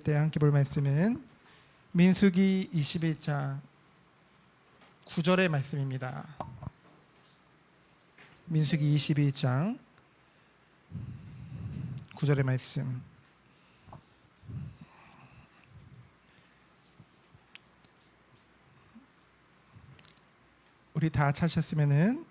때 함께 볼 말씀은 민수기 21장 9절의 말씀입니다. 민수기 21장 9절의 말씀. 우리 다 찾으셨으면은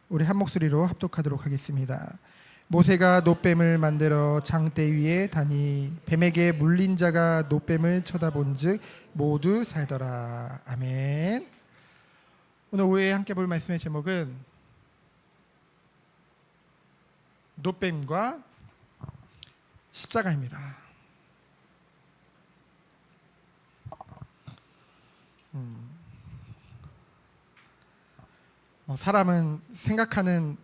우리 한 목소리로 합독하도록 하겠습니다. 모세가 놋뱀을 만들어 장대 위에 다니 뱀에게 물린 자가 놋뱀을 쳐다본즉 모두 살더라. 아멘. 오늘 오후에 함께 볼 말씀의 제목은 놋뱀과 십자가입니다. 사람은 생각하는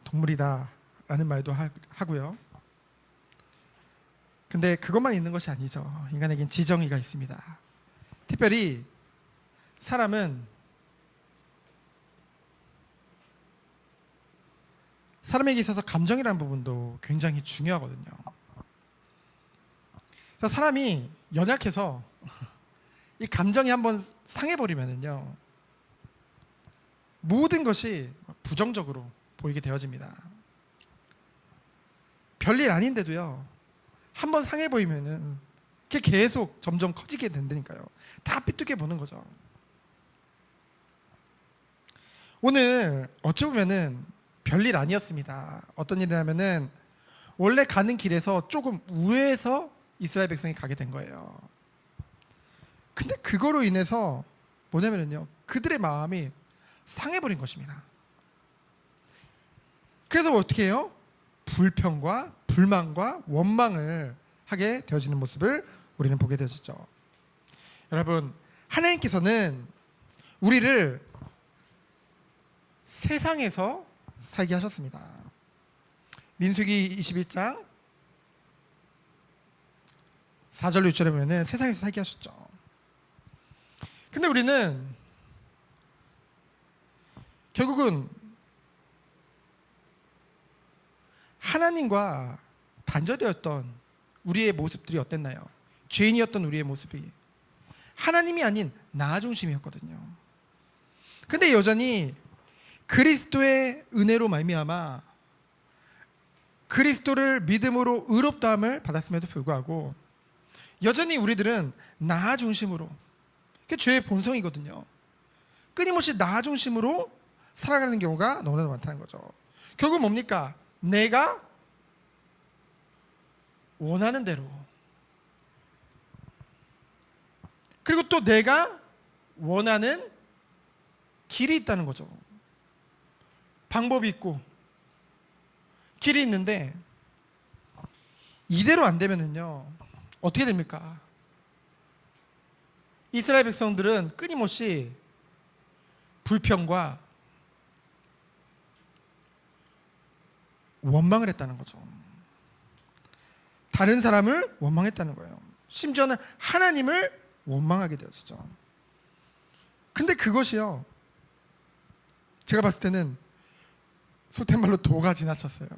동물이다 라는 말도 하고요. 근데 그것만 있는 것이 아니죠. 인간에겐 지정의가 있습니다. 특별히 사람은 사람에게 있어서 감정이라는 부분도 굉장히 중요하거든요. 그래서 사람이 연약해서 이 감정이 한번 상해버리면은요, 모든 것이 부정적으로 보이게 되어집니다. 별일 아닌데도요, 한번 상해 보이면은 그게 계속 점점 커지게 된다니까요. 다 삐뚤게 보는 거죠. 오늘 어찌 보면은 별일 아니었습니다. 어떤 일이냐면은 원래 가는 길에서 조금 우회해서 이스라엘 백성이 가게 된 거예요. 근데 그거로 인해서 뭐냐면요, 그들의 마음이 상해버린 것입니다. 그래서 어떻게 해요? 불평과 불만과 원망을 하게 되어지는 모습을 우리는 보게 되어지죠. 여러분, 하나님께서는 우리를 세상에서 살게 하셨습니다. 민수기 21장 4절로 6절에 보면 세상에서 살게 하셨죠. 근데 우리는 결국은 하나님과 단절되었던 우리의 모습들이 어땠나요? 죄인이었던 우리의 모습이 하나님이 아닌 나 중심이었거든요. 근데 여전히 그리스도의 은혜로 말미암아 그리스도를 믿음으로 의롭다함을 받았음에도 불구하고 여전히 우리들은 나 중심으로, 그게 죄의 본성이거든요. 끊임없이 나 중심으로 살아가는 경우가 너무나 많다는 거죠. 결국 뭡니까? 내가 원하는 대로, 그리고 또 내가 원하는 길이 있다는 거죠. 방법이 있고 길이 있는데 이대로 안 되면은요, 어떻게 됩니까? 이스라엘 백성들은 끊임없이 불평과 원망을 했다는 거죠. 다른 사람을 원망했다는 거예요. 심지어는 하나님을 원망하게 되어지죠. 근데 그것이요, 제가 봤을 때는 속된 말로 도가 지나쳤어요.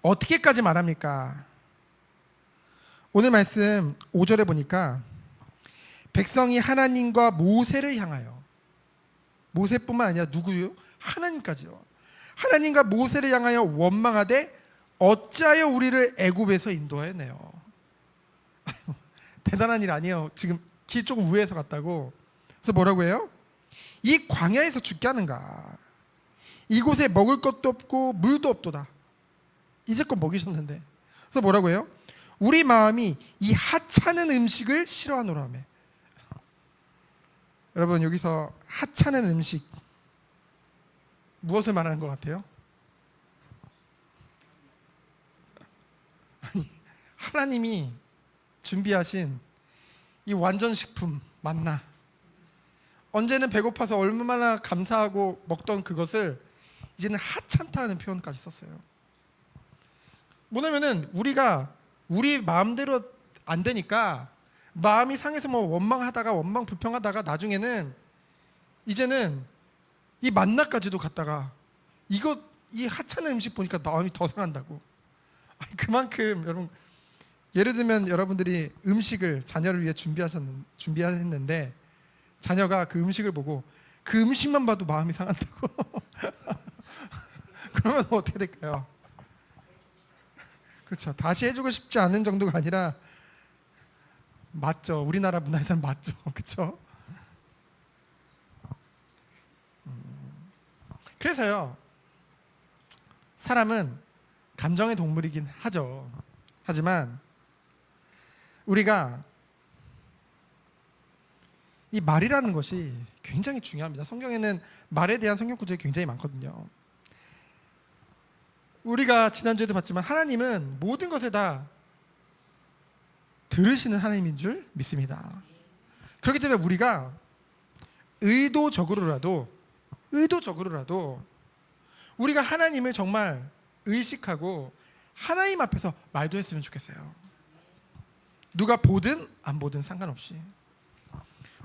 어떻게까지 말합니까? 오늘 말씀 5절에 보니까 백성이 하나님과 모세를 향하여, 모세뿐만 아니라 누구요? 하나님까지요. 하나님과 모세를 향하여 원망하되 어찌하여 우리를 애굽에서 인도하였네요. 대단한 일 아니에요. 지금 길 조금 우회해서 갔다고. 그래서 뭐라고 해요? 이 광야에서 죽게 하는가? 이곳에 먹을 것도 없고 물도 없도다. 이제껏 먹이셨는데. 그래서 뭐라고 해요? 우리 마음이 이 하찮은 음식을 싫어하노라며. 여러분, 여기서 하찮은 음식 무엇을 말하는 것 같아요? 아니, 하나님이 준비하신 이 완전식품 만나, 언제는 배고파서 얼마나 감사하고 먹던 그것을 이제는 하찮다는 표현까지 썼어요. 뭐냐면은 우리가 우리 마음대로 안 되니까 마음이 상해서 뭐 원망하다가 원망 불평하다가 나중에는 이제는 이 만나까지도 갔다가 이 하찮은 음식 보니까 마음이 더 상한다고. 아니, 그만큼 여러분 예를 들면 여러분들이 음식을 자녀를 위해 준비했는데 자녀가 그 음식을 보고 그 음식만 봐도 마음이 상한다고. 그러면 어떻게 될까요? 그렇죠. 다시 해주고 싶지 않은 정도가 아니라 맞죠. 우리나라 문화에서는 맞죠. 그렇죠. 그래서요. 사람은 감정의 동물이긴 하죠. 하지만 우리가 이 말이라는 것이 굉장히 중요합니다. 성경에는 말에 대한 성경 구절이 굉장히 많거든요. 우리가 지난주에도 봤지만 하나님은 모든 것에 다 들으시는 하나님인 줄 믿습니다. 그렇기 때문에 우리가 의도적으로라도 우리가 하나님을 정말 의식하고 하나님 앞에서 말도 했으면 좋겠어요. 누가 보든 안 보든 상관없이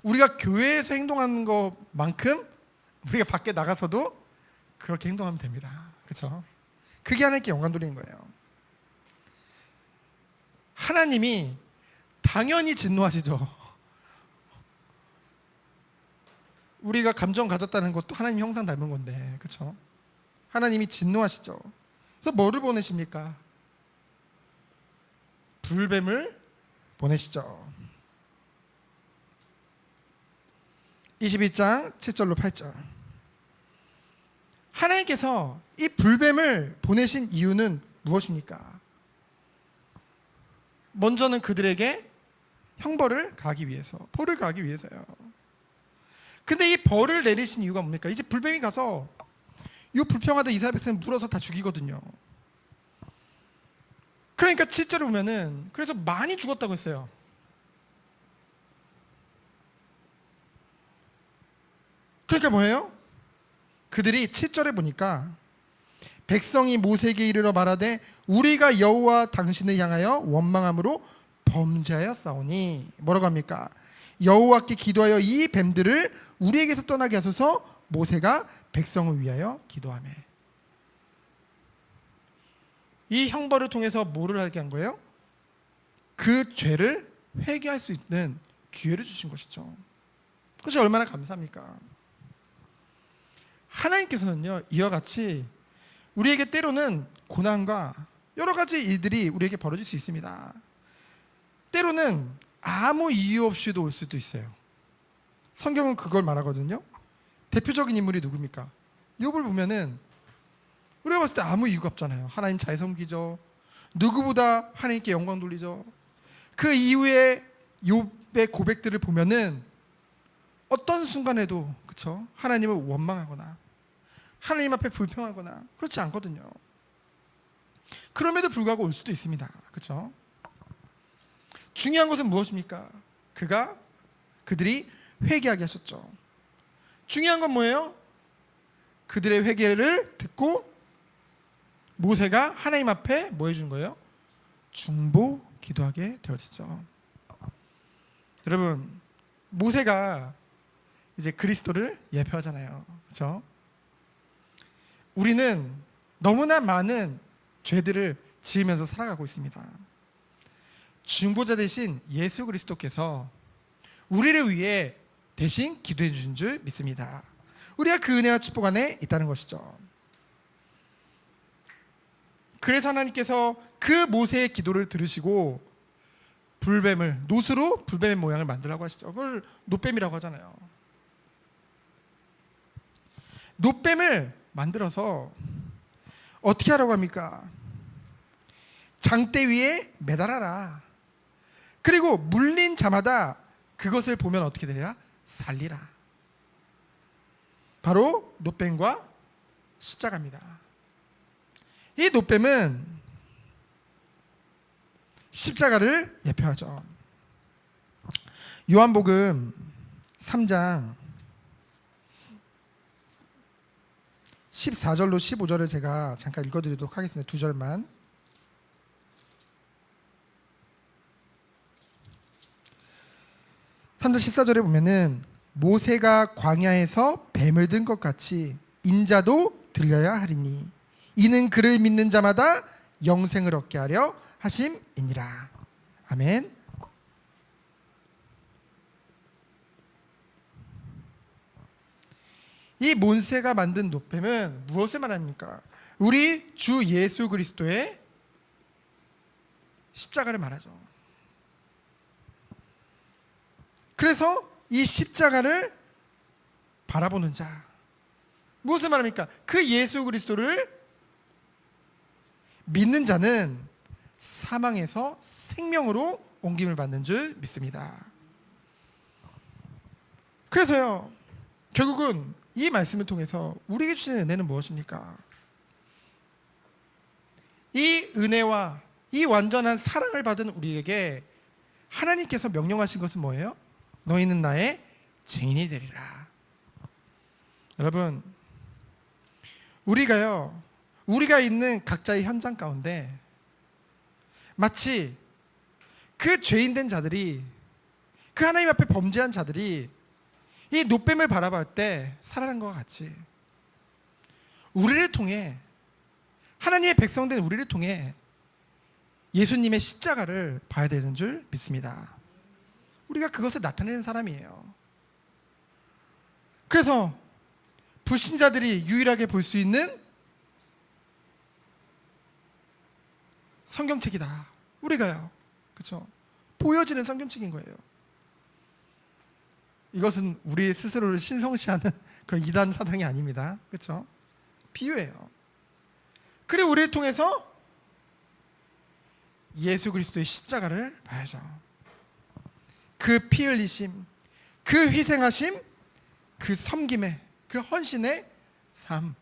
우리가 교회에서 행동하는 것만큼 우리가 밖에 나가서도 그렇게 행동하면 됩니다. 그렇죠? 그게 하나님께 영광 돌리는 거예요. 하나님이 당연히 진노하시죠. 우리가 감정 가졌다는 것도 하나님 형상 닮은 건데, 그렇죠? 하나님이 진노하시죠. 그래서 뭐를 보내십니까? 불뱀을 보내시죠. 22장 7절로 8절. 하나님께서 이 불뱀을 보내신 이유는 무엇입니까? 먼저는 그들에게 형벌을 가하기 위해서, 벌을 가하기 위해서요. 근데 이 벌을 내리신 이유가 뭡니까? 이제 불뱀이 가서 이 불평하던 이스라엘 백성을 물어서 다 죽이거든요. 그러니까 7절을 보면은 그래서 많이 죽었다고 했어요. 그러니까 뭐예요? 그들이 7절에 보니까 백성이 모세에게 이르러 말하되 우리가 여호와 당신을 향하여 원망함으로 범죄하였사오니 뭐라고 합니까? 여호와께 기도하여 이 뱀들을 우리에게서 떠나게 하소서. 모세가 백성을 위하여 기도하매. 이 형벌을 통해서 뭐를 하게 한 거예요? 그 죄를 회개할 수 있는 기회를 주신 것이죠. 그것이 얼마나 감사합니까? 하나님께서는요, 이와 같이 우리에게 때로는 고난과 여러 가지 일들이 우리에게 벌어질 수 있습니다. 때로는 아무 이유 없이도 올 수도 있어요. 성경은 그걸 말하거든요. 대표적인 인물이 누굽니까? 욥을 보면은 우리가 봤을 때 아무 이유가 없잖아요. 하나님 잘 섬기죠. 누구보다 하나님께 영광 돌리죠. 그 이후에 욥의 고백들을 보면은 어떤 순간에도 그렇죠? 하나님을 원망하거나 하나님 앞에 불평하거나 그렇지 않거든요. 그럼에도 불구하고 올 수도 있습니다. 그렇죠? 중요한 것은 무엇입니까? 그들이 회개하게 하셨죠. 중요한 건 뭐예요? 그들의 회개를 듣고 모세가 하나님 앞에 뭐 해준 거예요? 중보 기도하게 되어지죠. 여러분, 모세가 이제 그리스도를 예표하잖아요. 그렇죠? 우리는 너무나 많은 죄들을 지으면서 살아가고 있습니다. 중보자 대신 예수 그리스도께서 우리를 위해 대신 기도해 주신 줄 믿습니다. 우리가 그 은혜와 축복 안에 있다는 것이죠. 그래서 하나님께서 그 모세의 기도를 들으시고 노스로 불뱀의 모양을 만들라고 하시죠. 그걸 놋뱀이라고 하잖아요. 놋뱀을 만들어서 어떻게 하라고 합니까? 장대 위에 매달아라. 그리고 물린 자마다 그것을 보면 어떻게 되냐? 살리라. 바로 놋뱀과 십자가입니다. 이 놋뱀은 십자가를 예표하죠. 요한복음 3장 14절로 15절을 제가 잠깐 읽어드리도록 하겠습니다. 2절만. (3절) 14절에 보면은 모세가 광야에서 뱀을 든 것 같이 인자도 들려야 하리니 이는 그를 믿는 자마다 영생을 얻게 하려 하심이니라. 아멘. 이 몬세가 만든 노뱀은 무엇을 말합니까? 우리 주 예수 그리스도의 십자가를 말하죠. 그래서 이 십자가를 바라보는 자, 무엇을 말합니까? 그 예수 그리스도를 믿는 자는 사망에서 생명으로 옮김을 받는 줄 믿습니다. 그래서요, 결국은 이 말씀을 통해서 우리에게 주시는 은혜는 무엇입니까? 이 은혜와 이 완전한 사랑을 받은 우리에게 하나님께서 명령하신 것은 뭐예요? 너희는 나의 증인이 되리라. 여러분, 우리가 있는 각자의 현장 가운데 마치 그 죄인된 자들이, 그 하나님 앞에 범죄한 자들이 이 노뱀을 바라볼 때 살아난 것과 같이 우리를 통해, 하나님의 백성된 우리를 통해 예수님의 십자가를 봐야 되는 줄 믿습니다. 우리가 그것을 나타내는 사람이에요. 그래서 불신자들이 유일하게 볼 수 있는 성경책이다. 우리가요. 그렇죠? 보여지는 성경책인 거예요. 이것은 우리 스스로를 신성시하는 그런 이단 사상이 아닙니다. 그렇죠? 비유예요. 그리고 우리를 통해서 예수 그리스도의 십자가를 봐야죠. 그 피 흘리심, 그 희생하심, 그 섬김의, 그 헌신의 삶,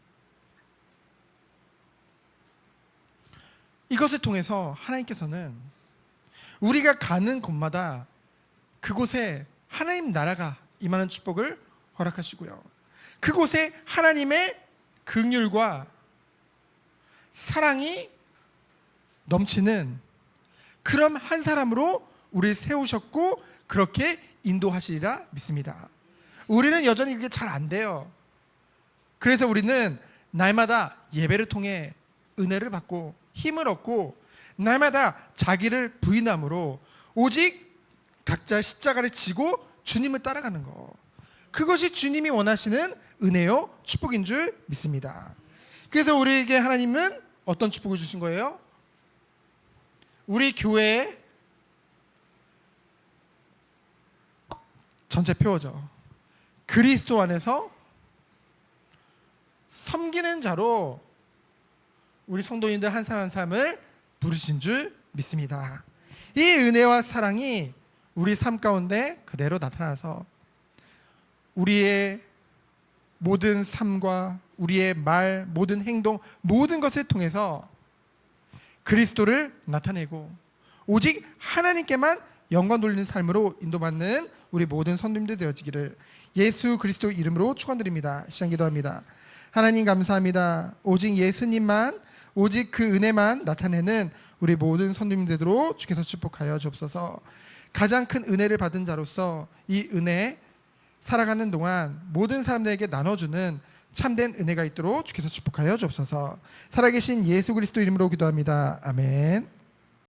이것을 통해서 하나님께서는 우리가 가는 곳마다 그곳에 하나님 나라가 임하는 축복을 허락하시고요, 그곳에 하나님의 긍휼과 사랑이 넘치는 그런 한 사람으로 우리를 세우셨고 그렇게 인도하시리라 믿습니다. 우리는 여전히 그게 잘 안 돼요. 그래서 우리는 날마다 예배를 통해 은혜를 받고 힘을 얻고 날마다 자기를 부인함으로 오직 각자 십자가를 지고 주님을 따라가는 거, 그것이 주님이 원하시는 은혜요 축복인 줄 믿습니다. 그래서 우리에게 하나님은 어떤 축복을 주신 거예요? 우리 교회의 전체 표어죠. 그리스도 안에서 섬기는 자로 우리 성도님들 한 사람 한 사람을 부르신 줄 믿습니다. 이 은혜와 사랑이 우리 삶 가운데 그대로 나타나서 우리의 모든 삶과 우리의 말, 모든 행동, 모든 것을 통해서 그리스도를 나타내고 오직 하나님께만 영광 돌리는 삶으로 인도받는 우리 모든 성도님들 되어지기를 예수 그리스도 이름으로 축원드립니다. 시간 기도합니다. 하나님 감사합니다. 오직 예수님만, 오직 그 은혜만 나타내는 우리 모든 성도님들로 주께서 축복하여 주옵소서. 가장 큰 은혜를 받은 자로서 이 은혜 살아가는 동안 모든 사람들에게 나눠주는 참된 은혜가 있도록 주께서 축복하여 주옵소서. 살아계신 예수 그리스도 이름으로 기도합니다. 아멘.